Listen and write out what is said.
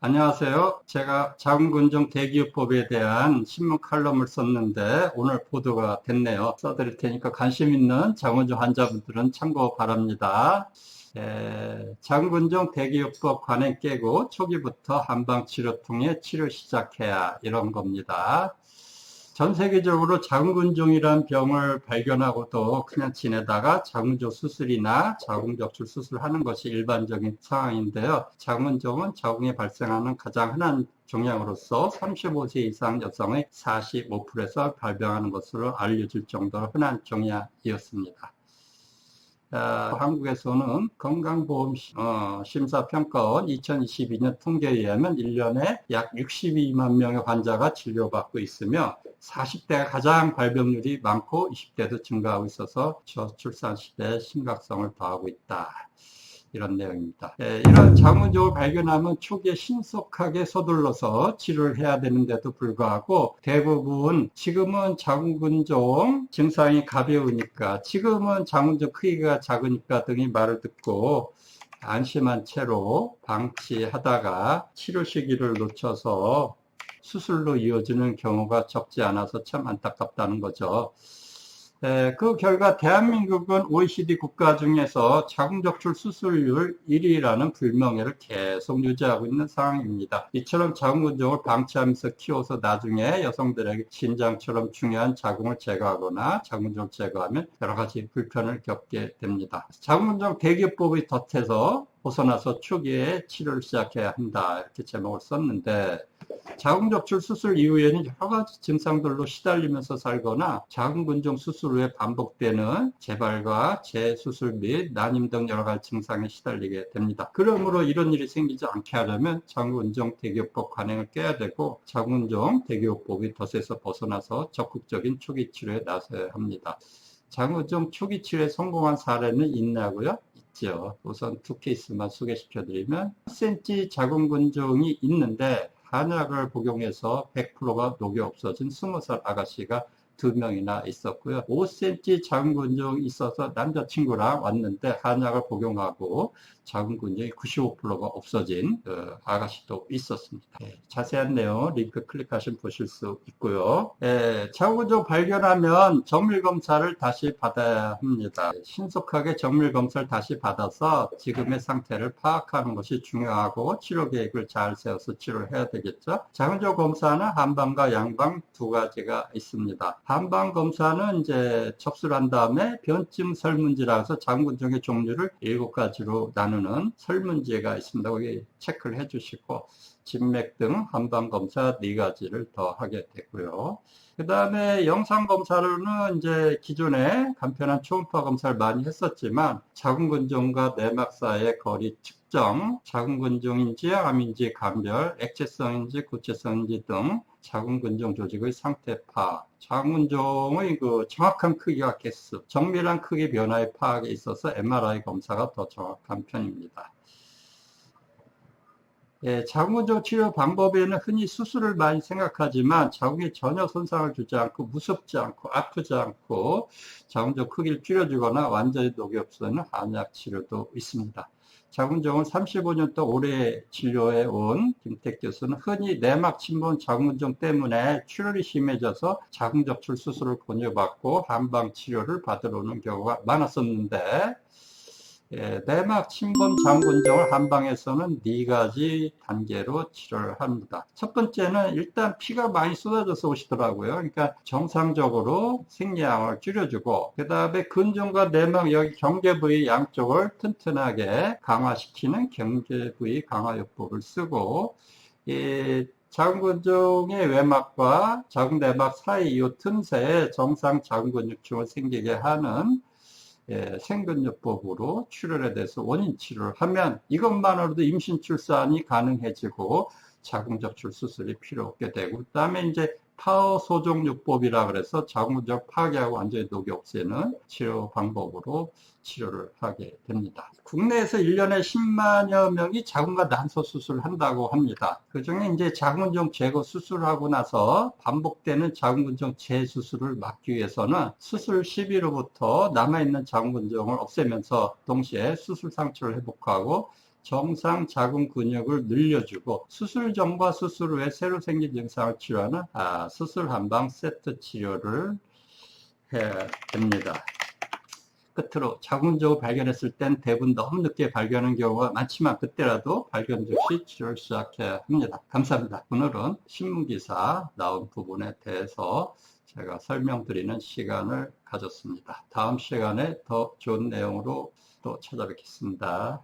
안녕하세요. 제가 자궁근종 대기요법에 대한 신문 칼럼을 썼는데 오늘 보도가 됐네요. 써드릴 테니까 관심 있는 자궁근종 환자분들은 참고 바랍니다. 자궁근종 대기요법 관행 깨고 초기부터 한방치료 통해 치료 시작해야 이런 겁니다. 전 세계적으로 자궁근종이란 병을 발견하고도 그냥 지내다가 자궁조 수술이나 자궁적출 수술하는 것이 일반적인 상황인데요. 자궁근종은 자궁에 발생하는 가장 흔한 종양으로서 35세 이상 여성의 45%에서 발병하는 것으로 알려질 정도로 흔한 종양이었습니다. 한국에서는 건강보험심사평가원 2022년 통계에 의하면 1년에 약 62만 명의 환자가 진료받고 있으며 40대가 가장 발병률이 많고 20대도 증가하고 있어서 저출산 시대의 심각성을 더하고 있다. 이런 내용입니다. 이런 자궁근종을 발견하면 초기에 신속하게 서둘러서 치료를 해야 되는데도 불구하고 대부분 지금은 자궁근종 증상이 가벼우니까 지금은 자궁근종 크기가 작으니까 등의 말을 듣고 안심한 채로 방치하다가 치료 시기를 놓쳐서 수술로 이어지는 경우가 적지 않아서 참 안타깝다는 거죠. 그 결과 대한민국은 OECD 국가 중에서 자궁적출 수술률 1위라는 불명예를 계속 유지하고 있는 상황입니다. 이처럼 자궁근종을 방치하면서 키워서 나중에 여성들에게 신장처럼 중요한 자궁을 제거하거나 자궁근종을 제거하면 여러 가지 불편을 겪게 됩니다. 자궁근종 대기요법의 덫에서 벗어나서 초기에 치료를 시작해야 한다, 이렇게 제목을 썼는데, 자궁적출 수술 이후에는 여러 가지 증상들로 시달리면서 살거나 자궁근종 수술 후에 반복되는 재발과 재수술 및 난임 등 여러 가지 증상에 시달리게 됩니다. 그러므로 이런 일이 생기지 않게 하려면 자궁근종 대기요법 관행을 깨야 되고 자궁근종 대기요법의 덫에서 벗어나서 적극적인 초기 치료에 나서야 합니다. 자궁근종 초기 치료에 성공한 사례는 있냐고요? 있죠. 우선 두 케이스만 소개시켜드리면 10cm 자궁근종이 있는데 한약을 복용해서 100%가 녹이 없어진 20살 아가씨가 2명이나 있었고요. 5cm 자궁근종이 있어서 남자친구랑 왔는데 한약을 복용하고 자궁근종이 95%가 없어진 아가씨도 있었습니다. 자세한 내용 링크 클릭하시면 보실 수 있고요. 자궁근종 발견하면 정밀검사를 다시 받아야 합니다. 신속하게 정밀검사를 다시 받아서 지금의 상태를 파악하는 것이 중요하고 치료 계획을 잘 세워서 치료를 해야 되겠죠. 자궁근종 검사는 한방과 양방 두 가지가 있습니다. 한방 검사는 이제 접수를 한 다음에 변증 설문지라 해서 자궁근종의 종류를 7가지로 나누는 설문지가 있습니다. 거기 체크를 해주시고 진맥 등 한방 검사 4가지를 더 하게 되고요. 그 다음에 영상 검사로는 이제 기존에 간편한 초음파 검사를 많이 했었지만 자궁근종과 내막 사이의 거리 측정, 자궁근종인지 암인지 감별, 액체성인지 구체성인지 등 자궁근종 조직의 상태 파악, 자궁근종의 그 정확한 크기와 개수, 정밀한 크기 변화의 파악에 있어서 MRI 검사가 더 정확한 편입니다. 자궁근종 치료 방법에는 흔히 수술을 많이 생각하지만 자궁에 전혀 손상을 주지 않고 무섭지 않고 아프지 않고 자궁근종 크기를 줄여주거나 완전히 녹이 없애는 한약 치료도 있습니다. 자궁근종을 35년 동안 오래 진료해 온 김택 교수는 흔히 내막 침범 자궁근종 때문에 출혈이 심해져서 자궁적출 수술을 권유받고 한방 치료를 받으러 오는 경우가 많았었는데 내막 침범 자궁근종을 한방에서는 4가지 단계로 치료를 합니다. 첫 번째는 일단 피가 많이 쏟아져서 오시더라고요. 그러니까 정상적으로 생리양을 줄여주고 그 다음에 근종과 내막 여기 경계 부위 양쪽을 튼튼하게 강화시키는 경계 부위 강화요법을 쓰고 자궁근종의 외막과 자궁내막 사이 이 틈새에 정상 자궁근육층을 생기게 하는 생근요법으로 출혈에 대해서 원인 치료를 하면 이것만으로도 임신 출산이 가능해지고 자궁적출 수술이 필요 없게 되고 그 다음에 이제 파워 소종요법이라 그래서 자궁근종 파괴하고 완전히 녹이 없애는 치료 방법으로 치료를 하게 됩니다. 국내에서 1년에 10만여 명이 자궁과 난소 수술을 한다고 합니다. 그 중에 이제 자궁근종 제거 수술하고 나서 반복되는 자궁근종 재수술을 막기 위해서는 수술 시비로부터 남아있는 자궁근종을 없애면서 동시에 수술 상처를 회복하고 정상 자궁 근육을 늘려주고 수술 전과 수술 후에 새로 생긴 증상을 치료하는 수술 한방 세트 치료를 해야 됩니다. 끝으로 자궁적을 발견했을 땐 대부분 너무 늦게 발견하는 경우가 많지만 그때라도 발견 즉시 치료를 시작해야 합니다. 감사합니다. 오늘은 신문기사 나온 부분에 대해서 제가 설명드리는 시간을 가졌습니다. 다음 시간에 더 좋은 내용으로 또 찾아뵙겠습니다.